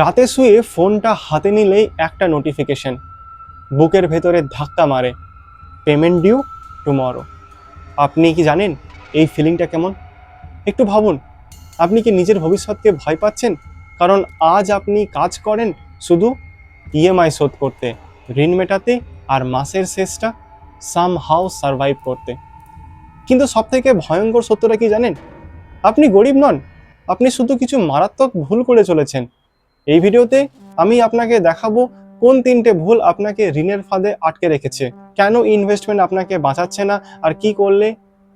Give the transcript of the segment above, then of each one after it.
রাতে শুয়ে ফোনটা হাতে নিলেই একটা নোটিফিকেশন বুকের ভেতরে ধাক্কা মারে, পেমেন্ট ডিউ টুমরো। আপনি কি জানেন এই ফিলিংটা কেমন? একটু ভাবুন, আপনি কি নিজের ভবিষ্যৎকে ভয় পাচ্ছেন? কারণ আজ আপনি কাজ করেন শুধু ইএমআই শোধ করতে, ঋণ মেটাতে, আর মাসের শেষটা সামহাউ সারভাইভ করতে। কিন্তু সবথেকে ভয়ঙ্কর সত্যটা কি জানেন? আপনি গরিব নন, আপনি শুধু কিছু মারাত্মক ভুল করে চলেছেন। এই ভিডিওতে আমি আপনাকে দেখাবো কোন 3টে ভুল আপনাকে ঋণের ফাঁদে আটকে রেখেছে, কেন ইনভেস্টমেন্ট আপনাকে বাঁচাচ্ছে না, আর কি করলে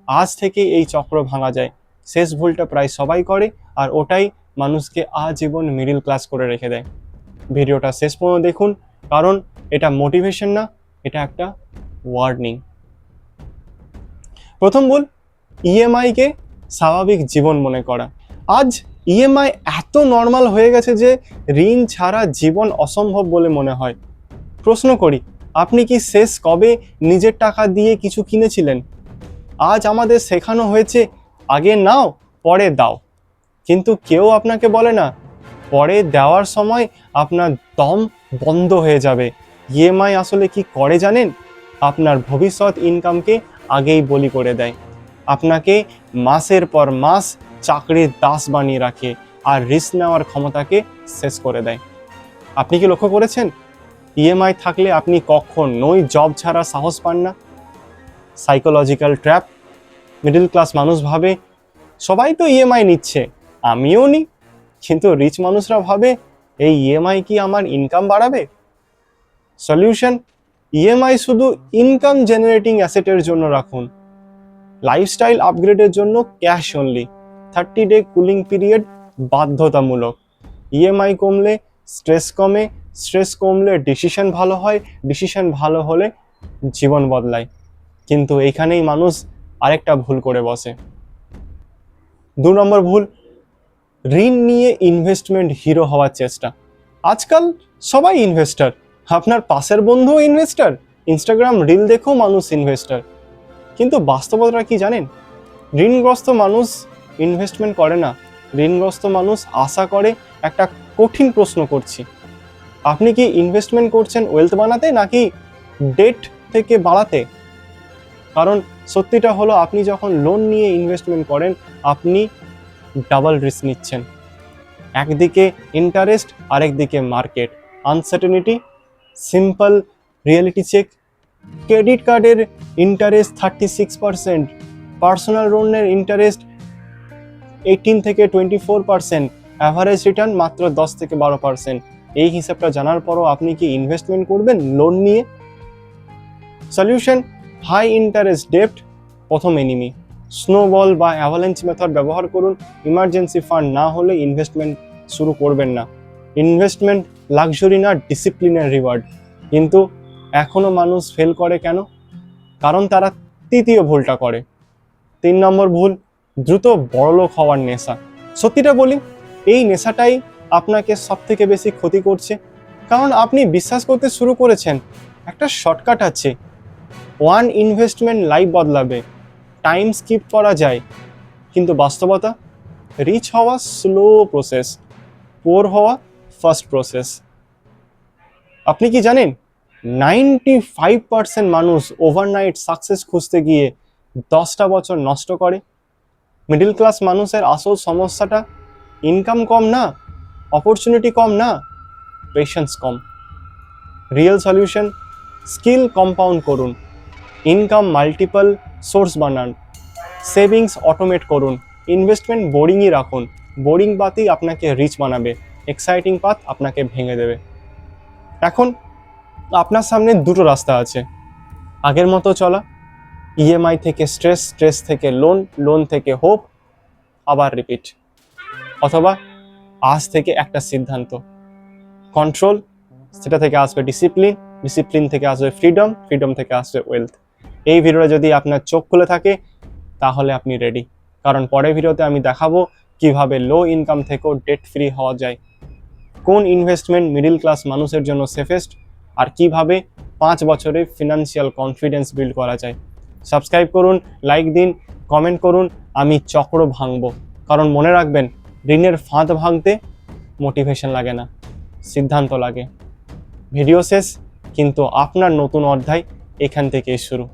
আজ থেকে এই চক্র ভাঙা যায়। শেষ ভুলটা প্রায় সবাই করে, আর ওটাই মানুষকে আজীবন মিডল ক্লাস করে রেখে দেয়। ভিডিওটা শেষ পর্যন্ত দেখুন, কারণ এটা মোটিভেশন না, এটা একটা ওয়ার্নিং। প্রথম ভুল, ইএমআইকে স্বাভাবিক জীবন মনে করা। আজ ইএমআই এত নর্মাল হয়ে গেছে যে ঋণ ছাড়া জীবন অসম্ভব বলে মনে হয়। প্রশ্ন করি, আপনি কি শেষ কবে নিজের টাকা দিয়ে কিছু কিনেছিলেন? আজ আমাদের শেখানো হয়েছে আগে নাও পরে দাও, কিন্তু কেউ আপনাকে বলে না পরে দেওয়ার সময় আপনার দম বন্ধ হয়ে যাবে। ইএমআই আসলে কি করে জানেন? আপনার ভবিষ্যৎ ইনকামকে আগেই বলি করে দেয়, আপনাকে মাসের পর মাস চাকরির দাস বানিয়ে রাখে, আর রিস্ক নেওয়ার ক্ষমতাকে শেষ করে দেয়। আপনি কি লক্ষ্য করেছেন ইএমআই থাকলে আপনি কখনোই জব ছাড়া সাহস পান না? Psychological trap. মিডল ক্লাস মানুষ ভাবে সবাই তো ইএমআই নিচ্ছে, আমিও নিই। কিন্তু রিচ মানুষরা ভাবে এই ইএমআই কি আমার ইনকাম বাড়াবে? সলিউশন, ইএমআই শুধু ইনকাম জেনারেটিং অ্যাসেটের জন্য রাখুন, লাইফস্টাইল আপগ্রেডের জন্য cash only. 30 day cooling period বাধ্যতামূলক। ইএমআই কমলে স্ট্রেস কমে, স্ট্রেস কমলে ডিসিশন ভালো হয়, ডিসিশন ভালো হলে জীবন বদলায়। কিন্তু এইখানেই মানুষ আরেকটা ভুল করে বসে। 2 নম্বর ভুল, ঋণ নিয়ে ইনভেস্টমেন্ট হিরো হওয়ার চেষ্টা। আজকাল সবাই ইনভেস্টার, আপনার পাশের বন্ধুও ইনভেস্টার, ইনস্টাগ্রাম রিল দেখেও মানুষ ইনভেস্টার। কিন্তু বাস্তবতা কি জানেন? ঋণগ্রস্ত মানুষ ইনভেস্টমেন্ট করে না, ঋণগ্রস্ত মানুষ আশা করে। একটা কঠিন প্রশ্ন করছি, আপনি কি ইনভেস্টমেন্ট করছেন ওয়েলথ বানাতে নাকি ডেট থেকে বাড়াতে? কারণ সত্যিটা হলো, আপনি যখন লোন নিয়ে ইনভেস্টমেন্ট করেন আপনি ডাবল রিস্ক নিচ্ছেন। একদিকে ইন্টারেস্ট, আরেকদিকে market uncertainty. Simple reality check, credit কার্ডের ইন্টারেস্ট 36%, পার্সোনাল লোনের ইন্টারেস্ট 18 থেকে 24%, অ্যাভারেজ রিটার্ন মাত্র 10 থেকে 12%। এই হিসাবটা জানার পরও আপনি কি ইনভেস্টমেন্ট করবেন লোন নিয়ে? সলিউশন, হাই ইন্টারেস্ট ডেপ্ট প্রথম এনিমি। স্নোবল বা অ্যাভালাঞ্চ মেথড ব্যবহার করুন। ইমার্জেন্সি ফান্ড না হলে ইনভেস্টমেন্ট শুরু করবেন না। ইনভেস্টমেন্ট লাক্সারি না, ডিসিপ্লিনের রিওয়ার্ড। কিন্তু এখনো মানুষ ফেল করে কেন? কারণ তারা তৃতীয় ভুলটা করে। 3 নম্বর ভুল, দ্রুত বড়লোক হওয়ার নেশা। সত্যিটা বলি, এই নেশাটাই আপনাকে সব থেকে বেশি ক্ষতি করছে। কারণ আপনি বিশ্বাস করতে শুরু করেছেন একটা শর্টকাট আছে, ওয়ান ইনভেস্টমেন্ট লাইফ বদলাবে, টাইম স্কিপ করা যায়। কিন্তু বাস্তবতা, রিচ হওয়া স্লো প্রসেস, পোর হওয়া ফার্স্ট প্রসেস। আপনি কি জানেন 95% মানুষ ওভারনাইট সাকসেস খুঁজতে গিয়ে 10টা বছর নষ্ট করে? মিডল ক্লাস মানুষের আসল সমস্যাটা ইনকাম কম না, অপরচুনিটি কম না, পেশেন্স কম। রিয়েল সলিউশন, স্কিল কম্পাউন্ড করুন, ইনকাম মাল্টিপল সোর্স বানান, সেভিংস অটোমেট করুন, ইনভেস্টমেন্ট বোরিংই রাখুন। বোরিং পাথই আপনাকে রিচ বানাবে, এক্সাইটিং পাথ আপনাকে ভেঙে দেবে। এখন আপনার সামনে দুটো রাস্তা আছে, আগের মতো চলা, ইএমআই থেকে স্ট্রেস, স্ট্রেস থেকে লোন, লোন থেকে হোপ, আবার রিপিট। অথবা আজ থেকে একটা সিদ্ধান্ত, কন্ট্রোল, সেটা থেকে আসবে ডিসিপ্লিন, ডিসিপ্লিন থেকে আসবে ফ্রিডম, ফ্রিডম থেকে আসবে ওয়েলথ। এই ভিডিওটা যদি আপনার চোখ খুলে থাকে তাহলে আপনি রেডি, কারণ পরের ভিডিওতে আমি দেখাবো কিভাবে লো ইনকাম থেকেও ডেট ফ্রি হওয়া যায়, কোন ইনভেস্টমেন্ট মিডল ক্লাস মানুষের জন্য সেফেস্ট, আর কিভাবে 5 বছরে ফিনান্সিয়াল কনফিডেন্স বিল্ড করা যায়। সাবস্ক্রাইব করুন, লাইক দিন, কমেন্ট করুন। আমি চক্র ভাঙবো, কারণ মনে রাখবেন ঋণের ফাঁদ ভাঙতে মোটিভেশন লাগে না, সিদ্ধান্ত লাগে। ভিডিও শেষ, কিন্তু আপনার নতুন অধ্যায় এখান থেকেই শুরু।